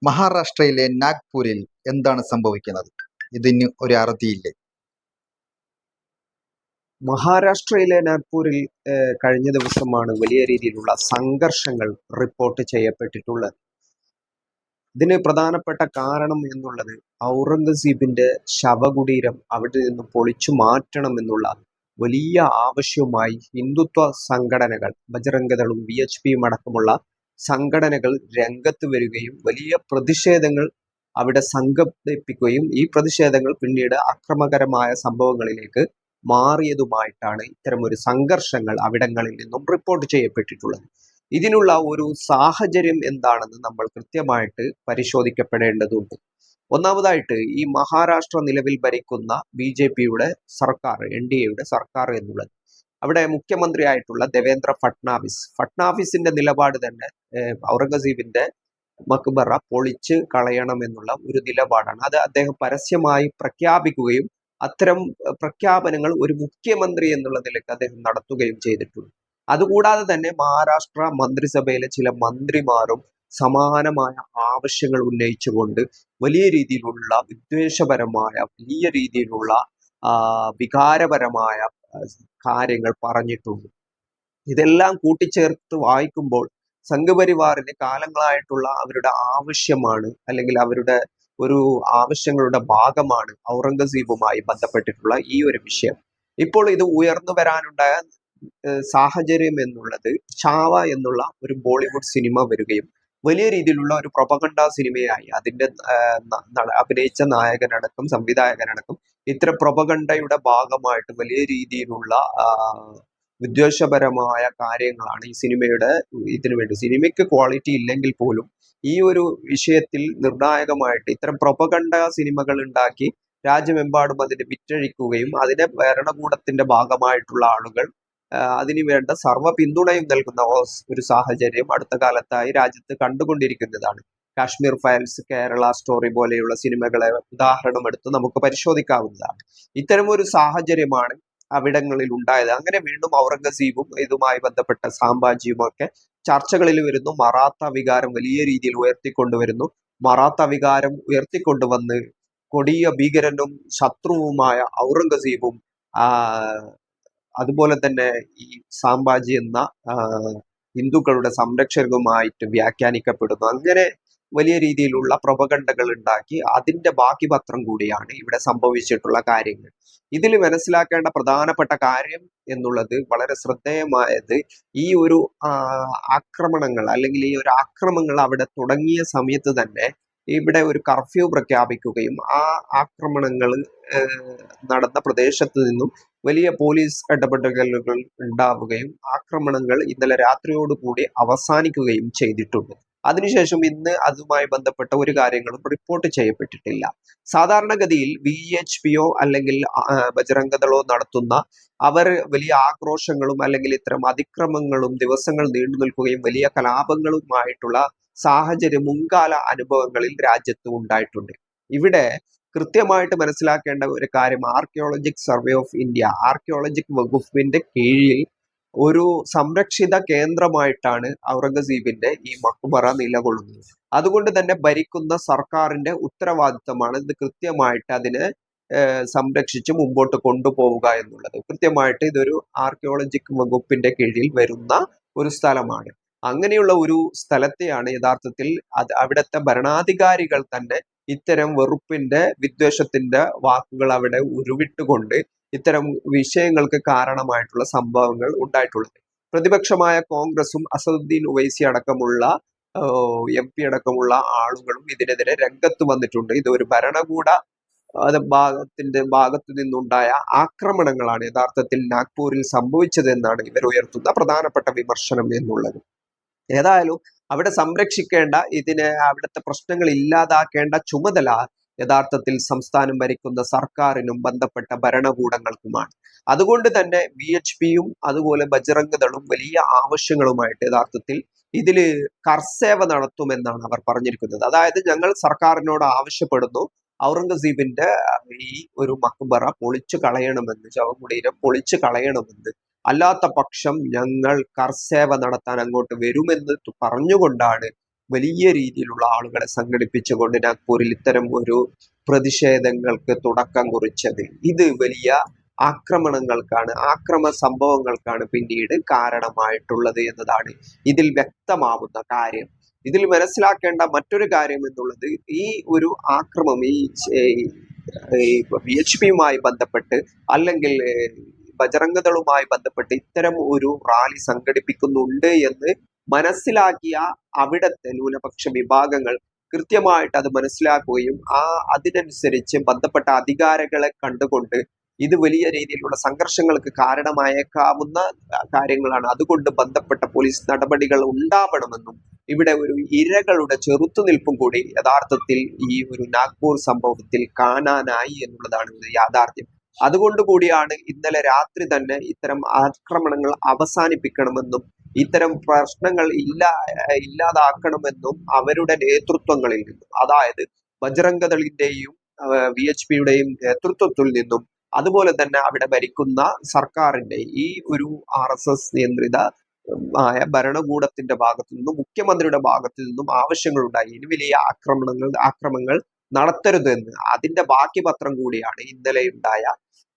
മഹാരാഷ്ട്രയിലെ നാഗ്പൂരിൽ എന്താണ് സംഭവിക്കുന്നത്? ഇതിന് ഒരു അറുതിയില്ലേ? മഹാരാഷ്ട്രയിലെ നാഗ്പൂരിൽ കഴിഞ്ഞ ദിവസമാണ് വലിയ രീതിയിലുള്ള സംഘർഷങ്ങൾ റിപ്പോർട്ട് ചെയ്യപ്പെട്ടിട്ടുള്ളത്. ഇതിന് പ്രധാനപ്പെട്ട കാരണം എന്നുള്ളത് ഔറംഗസീബിന്റെ ശവകുടീരം അവിടെ നിന്ന് പൊളിച്ചു മാറ്റണം എന്നുള്ള വലിയ ആവശ്യവുമായി ഹിന്ദുത്വ സംഘടനകൾ, ബജറംഗദളും VHPയും അടക്കമുള്ള സംഘടനകൾ രംഗത്ത് വരികയും വലിയ പ്രതിഷേധങ്ങൾ അവിടെ സംഘടിപ്പിക്കുകയും ഈ പ്രതിഷേധങ്ങൾ പിന്നീട് അക്രമകരമായ സംഭവങ്ങളിലേക്ക് മാറിയതുമായിട്ടാണ് ഇത്തരമൊരു സംഘർഷങ്ങൾ അവിടങ്ങളിൽ നിന്നും റിപ്പോർട്ട് ചെയ്യപ്പെട്ടിട്ടുള്ളത്. ഇതിനുള്ള ഒരു സാഹചര്യം എന്താണെന്ന് നമ്മൾ കൃത്യമായിട്ട് പരിശോധിക്കപ്പെടേണ്ടതുണ്ട്. ഒന്നാമതായിട്ട് ഈ മഹാരാഷ്ട്ര നിലവിൽ ഭരിക്കുന്ന BJPയുടെ സർക്കാർ, NDAയുടെ സർക്കാർ എന്നുള്ളത്, അവിടെ മുഖ്യമന്ത്രിയായിട്ടുള്ള ദേവേന്ദ്ര ഫട്നാവിസിന്റെ നിലപാട് തന്നെ ഔറംഗസീബിന്റെ മക്ബറ പൊളിച്ച് കളയണം എന്നുള്ള ഒരു നിലപാടാണ്. അത് അദ്ദേഹം പരസ്യമായി പ്രഖ്യാപിക്കുകയും അത്തരം പ്രഖ്യാപനങ്ങൾ ഒരു മുഖ്യമന്ത്രി എന്നുള്ള നിലയ്ക്ക് അദ്ദേഹം നടത്തുകയും ചെയ്തിട്ടുണ്ട്. അതുകൂടാതെ തന്നെ മഹാരാഷ്ട്ര മന്ത്രിസഭയിലെ ചില മന്ത്രിമാരും സമാനമായ ആവശ്യങ്ങൾ ഉന്നയിച്ചുകൊണ്ട് വലിയ രീതിയിലുള്ള വിദ്വേഷപരമായ, വലിയ രീതിയിലുള്ള വികാരപരമായ കാര്യങ്ങൾ പറഞ്ഞിട്ടുണ്ട്. ഇതെല്ലാം കൂട്ടിച്ചേർത്ത് വായിക്കുമ്പോൾ സംഘപരിവാറിന് കാലങ്ങളായിട്ടുള്ള അവരുടെ ആവശ്യമാണ്, അല്ലെങ്കിൽ അവരുടെ ഒരു ആവശ്യങ്ങളുടെ ഭാഗമാണ് ഔറംഗസീബുമായി ബന്ധപ്പെട്ടിട്ടുള്ള ഈ ഒരു വിഷയം. ഇപ്പോൾ ഇത് ഉയർന്നു വരാനുണ്ടായ സാഹചര്യം എന്നുള്ളത് ചാവ എന്നുള്ള ഒരു ബോളിവുഡ് സിനിമ വരികയും വലിയ രീതിയിലുള്ള ഒരു പ്രൊപഗണ്ട സിനിമയായി അതിന്റെ അഭിനയിച്ച നായകനടക്കം സംവിധായകനടക്കം ഇത്തരം പ്രൊപഗണ്ടയുടെ ഭാഗമായിട്ട് വലിയ രീതിയിലുള്ള വിദ്വേഷപരമായ കാര്യങ്ങളാണ് ഈ സിനിമയുടെ ഇതിനു വേണ്ടി. സിനിമയ്ക്ക് ക്വാളിറ്റി ഇല്ലെങ്കിൽ പോലും ഈ ഒരു വിഷയത്തിൽ നിർണായകമായിട്ട് ഇത്തരം പ്രൊപഗണ്ട സിനിമകൾ ഉണ്ടാക്കി രാജ്യമെമ്പാടും അതിനെ വിറ്റഴിക്കുകയും അതിനെ ഭരണകൂടത്തിന്റെ ഭാഗമായിട്ടുള്ള ആളുകൾ അതിന് വേണ്ട സർവ്വ പിന്തുണയും നൽകുന്ന ഒരു സാഹചര്യം അടുത്ത കാലത്തായി രാജ്യത്ത് കണ്ടുകൊണ്ടിരിക്കുന്നതാണ്. കാശ്മീർ ഫയൽസ്, കേരള സ്റ്റോറി പോലെയുള്ള സിനിമകളെ ഉദാഹരണം എടുത്ത് നമുക്ക് പരിശോധിക്കാവുന്നതാണ്. ഇത്തരം ഒരു സാഹചര്യമാണ് അവിടങ്ങളിൽ ഉണ്ടായത്. അങ്ങനെ വീണ്ടും ഔറംഗസീബും ഇതുമായി ബന്ധപ്പെട്ട സാമ്പാജിയും ഒക്കെ ചർച്ചകളിൽ വരുന്നു. മറാത്ത വികാരം വലിയ രീതിയിൽ ഉയർത്തിക്കൊണ്ടുവരുന്നു. മറാത്ത വികാരം ഉയർത്തിക്കൊണ്ടുവന്ന് കൊടിയ ഭീകരനും ശത്രുവുമായ ഔറംഗസീബും അതുപോലെ തന്നെ ഈ സാമ്പാജി എന്ന ഹിന്ദുക്കളുടെ സംരക്ഷകരുമായിട്ട് വ്യാഖ്യാനിക്കപ്പെടുന്നു. അങ്ങനെ വലിയ രീതിയിലുള്ള പ്രൊപഗണ്ടകൾ ഉണ്ടാക്കി അതിന്റെ ബാക്കി പത്രം കൂടിയാണ് ഇവിടെ സംഭവിച്ചിട്ടുള്ള കാര്യങ്ങൾ. ഇതിൽ മനസ്സിലാക്കേണ്ട പ്രധാനപ്പെട്ട കാര്യം എന്നുള്ളത്, വളരെ ശ്രദ്ധേയമായത്, ഈ ഒരു ആക്രമണങ്ങൾ അല്ലെങ്കിൽ ഈ ഒരു ആക്രമണങ്ങൾ അവിടെ തുടങ്ങിയ സമയത്ത് തന്നെ ഇവിടെ ഒരു കർഫ്യൂ പ്രഖ്യാപിക്കുകയും ആ ആക്രമണങ്ങൾ നടന്ന പ്രദേശത്ത് നിന്നും വലിയ പോലീസ് ഇടപെടലുകൾ ഉണ്ടാവുകയും ആക്രമണങ്ങൾ ഇന്നലെ രാത്രിയോടുകൂടി അവസാനിക്കുകയും ചെയ്തിട്ടുണ്ട്. അതിനുശേഷം ഇന്ന് അതുമായി ബന്ധപ്പെട്ട ഒരു കാര്യങ്ങളും റിപ്പോർട്ട് ചെയ്യപ്പെട്ടിട്ടില്ല. സാധാരണഗതിയിൽ VHPയോ അല്ലെങ്കിൽ ബജറംഗദളോ നടത്തുന്ന അവർ വലിയ ആക്രോശങ്ങളും അല്ലെങ്കിൽ ഇത്തരം അതിക്രമങ്ങളും ദിവസങ്ങൾ നീണ്ടു നിൽക്കുകയും വലിയ കലാപങ്ങളുമായിട്ടുള്ള സാഹചര്യം മുൻകാല അനുഭവങ്ങളിൽ രാജ്യത്ത് ഉണ്ടായിട്ടുണ്ട്. ഇവിടെ കൃത്യമായിട്ട് മനസ്സിലാക്കേണ്ട ഒരു കാര്യം, ആർക്കിയോളജിക് സർവേ ഓഫ് ഇന്ത്യ, ആർക്കിയോളജിക് വകുപ്പിന്റെ കീഴിൽ ഒരു സംരക്ഷിത കേന്ദ്രമായിട്ടാണ് ഔറംഗസീബിന്റെ ഈ മക്ബറ നിലകൊള്ളുന്നത്. അതുകൊണ്ട് തന്നെ ഭരിക്കുന്ന സർക്കാരിന്റെ ഉത്തരവാദിത്തമാണ് ഇത് കൃത്യമായിട്ട് അതിനെ സംരക്ഷിച്ച് മുമ്പോട്ട് കൊണ്ടുപോവുക എന്നുള്ളത്. കൃത്യമായിട്ട് ഇതൊരു ആർക്കിയോളജിക് വകുപ്പിന്റെ കീഴിൽ വരുന്ന ഒരു സ്ഥലമാണ്. അങ്ങനെയുള്ള ഒരു സ്ഥലത്തെയാണ് യഥാർത്ഥത്തിൽ അവിടുത്തെ ഭരണാധികാരികൾ തന്നെ ഇത്തരം വെറുപ്പിന്റെ, വിദ്വേഷത്തിന്റെ വാക്കുകൾ അവിടെ ഉരുവിട്ടുകൊണ്ട് ഇത്തരം വിഷയങ്ങൾക്ക് കാരണമായിട്ടുള്ള സംഭവങ്ങൾ ഉണ്ടായിട്ടുള്ളത്. പ്രതിപക്ഷമായ കോൺഗ്രസും അസദുദ്ദീൻ ഒവൈസി അടക്കമുള്ള MP അടക്കമുള്ള ആളുകളും ഇതിനെതിരെ രംഗത്ത് വന്നിട്ടുണ്ട്. ഇത് ഒരു ഭരണകൂട ഭാഗത്തു നിന്നുണ്ടായ ആക്രമണങ്ങളാണ് യഥാർത്ഥത്തിൽ നാഗ്പൂരിൽ സംഭവിച്ചതെന്നാണ് ഇവർ ഉയർത്തുന്ന പ്രധാനപ്പെട്ട വിമർശനം എന്നുള്ളത്. ഏതായാലും അവിടെ സംരക്ഷിക്കേണ്ട, അവിടുത്തെ പ്രശ്നങ്ങൾ ഇല്ലാതാക്കേണ്ട ചുമതല യഥാർത്ഥത്തിൽ സംസ്ഥാനം ഭരിക്കുന്ന സർക്കാരിനും ബന്ധപ്പെട്ട ഭരണകൂടങ്ങൾക്കുമാണ്. അതുകൊണ്ട് തന്നെ VHPയും അതുപോലെ ബജറംഗദളും വലിയ ആവശ്യങ്ങളുമായിട്ട് യഥാർത്ഥത്തിൽ ഇതില് കർസേവ നടത്തുമെന്നാണ് അവർ പറഞ്ഞിരിക്കുന്നത്. അതായത്, ഞങ്ങൾ സർക്കാരിനോട് ആവശ്യപ്പെടുന്നു ഔറംഗസീബിന്റെ ഈ ഒരു മക്ബറ പൊളിച്ചു കളയണമെന്ന്, ശവകുടീരം പൊളിച്ചു കളയണമെന്ന്, അല്ലാത്ത പക്ഷം ഞങ്ങൾ കർസേവ നടത്താൻ അങ്ങോട്ട് വരുമെന്ന് പറഞ്ഞുകൊണ്ടാണ് വലിയ രീതിയിലുള്ള ആളുകളെ സംഘടിപ്പിച്ചുകൊണ്ട് നാഗ്പൂരിൽ ഇത്തരം ഒരു പ്രതിഷേധങ്ങൾക്ക് തുടക്കം കുറിച്ചത്. ഇത് വലിയ ആക്രമ സംഭവങ്ങൾക്കാണ് പിന്നീട് കാരണമായിട്ടുള്ളത് എന്നതാണ് ഇതിൽ വ്യക്തമാവുന്ന കാര്യം. ഇതിൽ മനസ്സിലാക്കേണ്ട മറ്റൊരു കാര്യം എന്നുള്ളത്, ഈ ഒരു ആക്രമം ഈ VHPയുമായി ബന്ധപ്പെട്ട് അല്ലെങ്കിൽ ബജറംഗദളുമായി ബന്ധപ്പെട്ട് ഇത്തരം ഒരു റാലി സംഘടിപ്പിക്കുന്നുണ്ട് എന്ന് മനസ്സിലാക്കിയ അവിടത്തെ ന്യൂനപക്ഷ വിഭാഗങ്ങൾ കൃത്യമായിട്ട് അത് മനസ്സിലാക്കുകയും അതിനനുസരിച്ച് ബന്ധപ്പെട്ട അധികാരികളെ കണ്ടുകൊണ്ട് ഇത് വലിയ രീതിയിലുള്ള സംഘർഷങ്ങൾക്ക് കാരണമായേക്കാവുന്ന കാര്യങ്ങളാണ്, അതുകൊണ്ട് ബന്ധപ്പെട്ട പോലീസ് നടപടികൾ ഉണ്ടാവണമെന്നും ഇവിടെ ഒരു ഇരകളുടെ ചെറുത്തുനിൽപ്പും കൂടി യഥാർത്ഥത്തിൽ ഈ ഒരു നാഗ്പൂർ സംഭവത്തിൽ കാണാനായി എന്നുള്ളതാണ് ഒരു യാഥാർത്ഥ്യം. അതുകൊണ്ട് കൂടിയാണ് ഇന്നലെ രാത്രി തന്നെ ഇത്തരം ആക്രമണങ്ങൾ അവസാനിപ്പിക്കണമെന്നും ഇത്തരം പ്രശ്നങ്ങൾ ഇല്ലാതാക്കണമെന്നും അവരുടെ നേതൃത്വങ്ങളിൽ നിന്നും, അതായത് ബജ്റംഗദളിന്റെയും VHPയുടെയും നേതൃത്വത്തിൽ നിന്നും, അതുപോലെ തന്നെ അവിടെ ഭരിക്കുന്ന സർക്കാരിന്റെ ഈ ഒരു RSS നിയന്ത്രിത ഭരണകൂടത്തിന്റെ ഭാഗത്തു നിന്നും മുഖ്യമന്ത്രിയുടെ ഭാഗത്തു നിന്നും ആവശ്യങ്ങൾ ഉണ്ടായി. ഇനി വലിയ ആക്രമണങ്ങൾ നടത്തരുതെന്ന്. അതിന്റെ ബാക്കി പത്രം കൂടിയാണ് ഇന്നലെ ഉണ്ടായ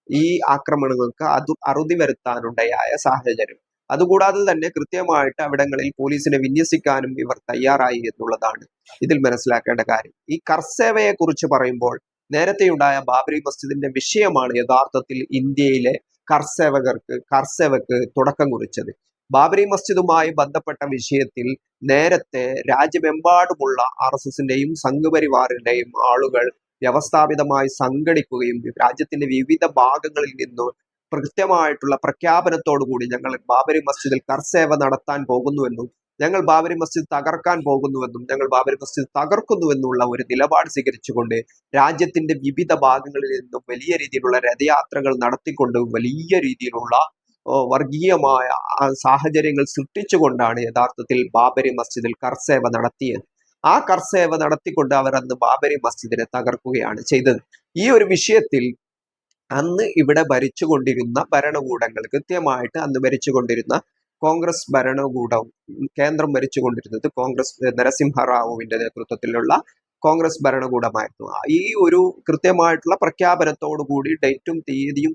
ഈ ആക്രമണങ്ങൾക്ക് അറുതി വരുത്താനുണ്ടായ സാഹചര്യം. അതുകൂടാതെ തന്നെ കൃത്യമായിട്ട് അവിടങ്ങളിൽ പോലീസിനെ വിന്യസിക്കാനും ഇവർ തയ്യാറായി എന്നുള്ളതാണ് ഇതിൽ മനസ്സിലാക്കേണ്ട കാര്യം. ഈ കർസേവയെ കുറിച്ച് പറയുമ്പോൾ, നേരത്തെയുണ്ടായ ബാബരി മസ്ജിദിന്റെ വിഷയമാണ് യഥാർത്ഥത്തിൽ ഇന്ത്യയിലെ കർസേവക്ക് തുടക്കം കുറിച്ചത്. ബാബരി മസ്ജിദുമായി ബന്ധപ്പെട്ട വിഷയത്തിൽ നേരത്തെ രാജ്യമെമ്പാടുമുള്ള RSSന്റെയും സംഘപരിവാറിന്റെയും ആളുകൾ വ്യവസ്ഥാപിതമായി സംഘടിക്കുകയും രാജ്യത്തിന്റെ വിവിധ ഭാഗങ്ങളിൽ നിന്നും കൃത്യമായിട്ടുള്ള പ്രഖ്യാപനത്തോടുകൂടി ഞങ്ങൾ ബാബരി മസ്ജിദിൽ കർസേവ നടത്താൻ പോകുന്നുവെന്നും, ഞങ്ങൾ ബാബരി മസ്ജിദ് തകർക്കാൻ പോകുന്നുവെന്നും, ഞങ്ങൾ ബാബരി മസ്ജിദ് തകർക്കുന്നുവെന്നുള്ള ഒരു നിലപാട് സ്വീകരിച്ചുകൊണ്ട് രാജ്യത്തിന്റെ വിവിധ ഭാഗങ്ങളിൽ നിന്നും വലിയ രീതിയിലുള്ള രഥയാത്രകൾ നടത്തിക്കൊണ്ട് വലിയ രീതിയിലുള്ള വർഗീയമായ സാഹചര്യങ്ങൾ സൃഷ്ടിച്ചുകൊണ്ടാണ് യഥാർത്ഥത്തിൽ ബാബരി മസ്ജിദിൽ കർസേവ നടത്തിയത്. ആ കർസേവ നടത്തിക്കൊണ്ട് അവർ അന്ന് ബാബരി മസ്ജിദിനെ തകർക്കുകയാണ് ചെയ്തത്. ഈ ഒരു വിഷയത്തിൽ അന്ന് ഇവിടെ ഭരിച്ചുകൊണ്ടിരുന്ന ഭരണകൂടങ്ങൾ, കൃത്യമായിട്ട് അന്ന് ഭരിച്ചുകൊണ്ടിരുന്ന കോൺഗ്രസ് ഭരണകൂടം, കേന്ദ്രം ഭരിച്ചുകൊണ്ടിരുന്നത് നരസിംഹറാവുവിന്റെ നേതൃത്വത്തിലുള്ള കോൺഗ്രസ് ഭരണകൂടമായിരുന്നു. ഈ ഒരു കൃത്യമായിട്ടുള്ള പ്രഖ്യാപനത്തോടുകൂടി ഡേറ്റും തീയതിയും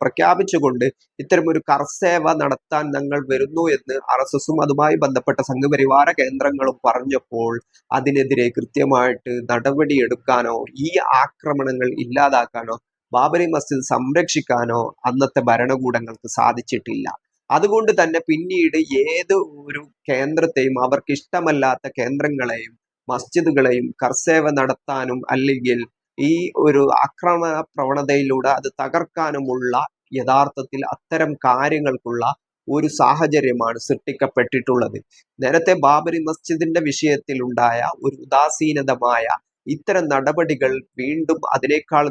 പ്രഖ്യാപിച്ചുകൊണ്ട് ഇത്തരം ഒരു കർസേവ നടത്താൻ ഞങ്ങൾ വരുന്നു എന്ന് RSSും അതുമായി ബന്ധപ്പെട്ട സംഘപരിവാര കേന്ദ്രങ്ങളും പറഞ്ഞപ്പോൾ അതിനെതിരെ കൃത്യമായിട്ട് നടപടിയെടുക്കാനോ ഈ ആക്രമണങ്ങൾ ഇല്ലാതാക്കാനോ ബാബരി മസ്ജിദ് സംരക്ഷിക്കാനോ അന്നത്തെ ഭരണകൂടങ്ങൾക്ക് സാധിച്ചിട്ടില്ല. അതുകൊണ്ട് തന്നെ പിന്നീട് ഏത് ഒരു കേന്ദ്രത്തെയും, അവർക്ക് ഇഷ്ടമല്ലാത്ത കേന്ദ്രങ്ങളെയും മസ്ജിദുകളെയും കർസേവ നടത്താനും അല്ലെങ്കിൽ ഈ ഒരു ആക്രമണ പ്രവണതയിലൂടെ അത് തകർക്കാനുമുള്ള യഥാർത്ഥത്തിൽ അത്തരം കാര്യങ്ങൾക്കുള്ള ഒരു സാഹചര്യമാണ് സൃഷ്ടിക്കപ്പെട്ടിട്ടുള്ളത്. നേരത്തെ ബാബരി മസ്ജിദിന്റെ വിഷയത്തിൽ ഉണ്ടായ ഒരു ഉദാസീനതമായ ഇത്തരം നടപടികൾ വീണ്ടും അതിനേക്കാൾ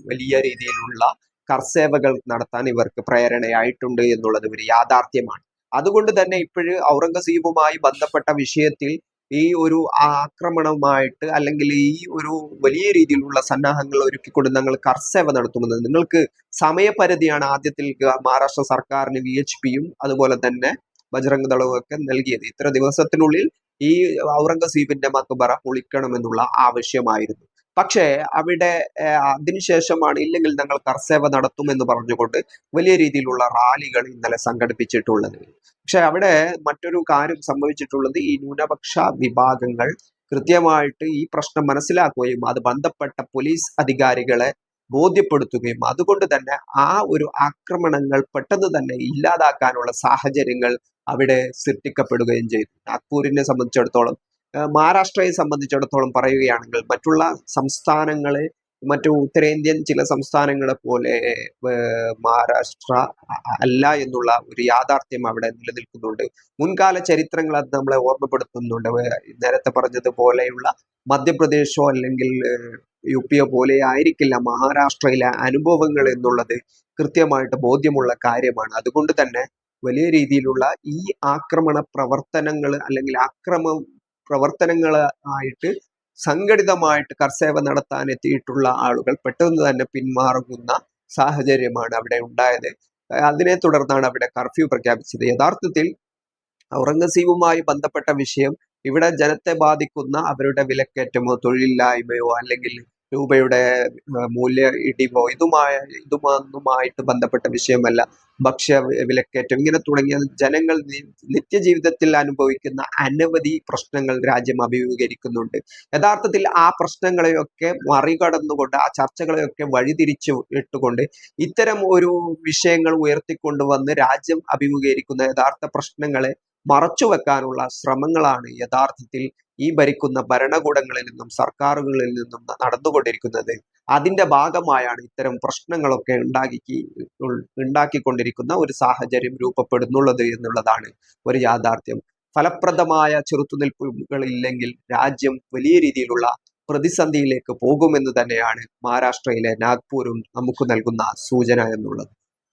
വലിയ രീതിയിലുള്ള കർസേവകൾ നടത്താൻ ഇവർക്ക് പ്രേരണയായിട്ടുണ്ട് എന്നുള്ളത് ഒരു യാഥാർത്ഥ്യമാണ്. അതുകൊണ്ട് തന്നെ ഇപ്പോഴും ഔറംഗസീബുമായി ബന്ധപ്പെട്ട വിഷയത്തിൽ ഈ ഒരു ആക്രമണവുമായിട്ട് അല്ലെങ്കിൽ ഈ ഒരു വലിയ രീതിയിലുള്ള സന്നാഹങ്ങൾ ഒരുക്കിക്കൊണ്ട് ഞങ്ങൾ കർസേവ നടത്തുന്നത്, നിങ്ങൾക്ക് സമയപരിധിയാണ് ആദ്യത്തിൽ മഹാരാഷ്ട്ര സർക്കാരിന് VHPയും അതുപോലെ തന്നെ ബജ്റംഗ് ദളവും ഒക്കെ നൽകിയത്. ഇത്ര ദിവസത്തിനുള്ളിൽ ഈ ഔറംഗസീബിന്റെ മക്ബറ പൊളിക്കണമെന്നുള്ള ആവശ്യമായിരുന്നു. പക്ഷേ അവിടെ അതിനുശേഷമാണ് ഇല്ലെങ്കിൽ ഞങ്ങൾ കർസേവ നടത്തുമെന്ന് പറഞ്ഞുകൊണ്ട് വലിയ രീതിയിലുള്ള റാലികൾ ഇന്നലെ സംഘടിപ്പിച്ചിട്ടുള്ളത്. പക്ഷെ അവിടെ മറ്റൊരു കാര്യം സംഭവിച്ചിട്ടുള്ളത്, ഈ ന്യൂനപക്ഷ വിഭാഗങ്ങൾ കൃത്യമായിട്ട് ഈ പ്രശ്നം മനസ്സിലാക്കുകയും അത് ബന്ധപ്പെട്ട പോലീസ് അധികാരികളെ ബോധ്യപ്പെടുത്തുകയും അതുകൊണ്ട് തന്നെ ആ ഒരു ആക്രമണങ്ങൾ പെട്ടെന്ന് തന്നെ ഇല്ലാതാക്കാനുള്ള സാഹചര്യങ്ങൾ അവിടെ സൃഷ്ടിക്കപ്പെടുകയും ചെയ്തു. നാഗ്പൂരിനെ സംബന്ധിച്ചിടത്തോളം, മഹാരാഷ്ട്രയെ സംബന്ധിച്ചിടത്തോളം പറയുകയാണെങ്കിൽ മറ്റുള്ള സംസ്ഥാനങ്ങളെ, മറ്റു ഉത്തരേന്ത്യൻ ചില സംസ്ഥാനങ്ങളെ പോലെ മഹാരാഷ്ട്ര അല്ല എന്നുള്ള ഒരു യാഥാർത്ഥ്യം അവിടെ നിലനിൽക്കുന്നുണ്ട്. മുൻകാല ചരിത്രങ്ങൾ അത് നമ്മളെ ഓർമ്മപ്പെടുത്തുന്നുണ്ട്. നേരത്തെ പറഞ്ഞതുപോലെയുള്ള മധ്യപ്രദേശോ അല്ലെങ്കിൽ UPയോ പോലെ ആയിരിക്കില്ല മഹാരാഷ്ട്രയിലെ അനുഭവങ്ങൾ എന്നുള്ളത് കൃത്യമായിട്ട് ബോധ്യമുള്ള കാര്യമാണ്. അതുകൊണ്ട് തന്നെ വലിയ രീതിയിലുള്ള ഈ ആക്രമണ പ്രവർത്തനങ്ങൾ അല്ലെങ്കിൽ പ്രവർത്തനങ്ങളായിട്ട് സംഘടിതമായിട്ട് കർസേവ നടത്താൻ എത്തിയിട്ടുള്ള ആളുകൾ പെട്ടെന്ന് തന്നെ പിന്മാറുന്ന സാഹചര്യമാണ് അവിടെ ഉണ്ടായത്. അതിനെ തുടർന്നാണ് അവിടെ കർഫ്യൂ പ്രഖ്യാപിച്ചത്. യഥാർത്ഥത്തിൽ ഔറംഗസീബുമായി ബന്ധപ്പെട്ട വിഷയം ഇവിടെ ജനത്തെ ബാധിക്കുന്ന അവരുടെ വിലക്കയറ്റമോ തൊഴിലില്ലായ്മയോ അല്ലെങ്കിൽ രൂപയുടെ മൂല്യ ഇടിവോ ഇതുമൊന്നുമായിട്ട് ബന്ധപ്പെട്ട വിഷയമല്ല. വിലക്കയറ്റം ഇങ്ങനെ തുടങ്ങിയ ജനങ്ങൾ നിത്യജീവിതത്തിൽ അനുഭവിക്കുന്ന അനവധി പ്രശ്നങ്ങൾ രാജ്യം അഭിമുഖീകരിക്കുന്നുണ്ട്. യഥാർത്ഥത്തിൽ ആ പ്രശ്നങ്ങളെയൊക്കെ മറികടന്നുകൊണ്ട്, ആ ചർച്ചകളെയൊക്കെ വഴിതിരിച്ചു ഇട്ടുകൊണ്ട് ഇത്തരം ഒരു വിഷയങ്ങൾ ഉയർത്തിക്കൊണ്ടുവന്ന് രാജ്യം അഭിമുഖീകരിക്കുന്ന യഥാർത്ഥ പ്രശ്നങ്ങളെ മറച്ചുവെക്കാനുള്ള ശ്രമങ്ങളാണ് യഥാർത്ഥത്തിൽ ഈ ഭരിക്കുന്ന ഭരണകൂടങ്ങളിൽ നിന്നും സർക്കാരുകളിൽ നിന്നും നടന്നുകൊണ്ടിരിക്കുന്നത്. അതിന്റെ ഭാഗമായാണ് ഇത്തരം പ്രശ്നങ്ങളൊക്കെ ഉണ്ടാക്കിക്കൊണ്ടിരിക്കുന്ന ഒരു സാഹചര്യം രൂപപ്പെടുന്നുള്ളത് എന്നുള്ളതാണ് ഒരു യാഥാർത്ഥ്യം. ഫലപ്രദമായ ചെറുത്തുനിൽപ്പുകളില്ലെങ്കിൽ രാജ്യം വലിയ രീതിയിലുള്ള പ്രതിസന്ധിയിലേക്ക് പോകുമെന്ന് തന്നെയാണ് മഹാരാഷ്ട്രയിലെ നാഗ്പൂരും നമുക്ക് നൽകുന്ന സൂചന എന്നുള്ളത്.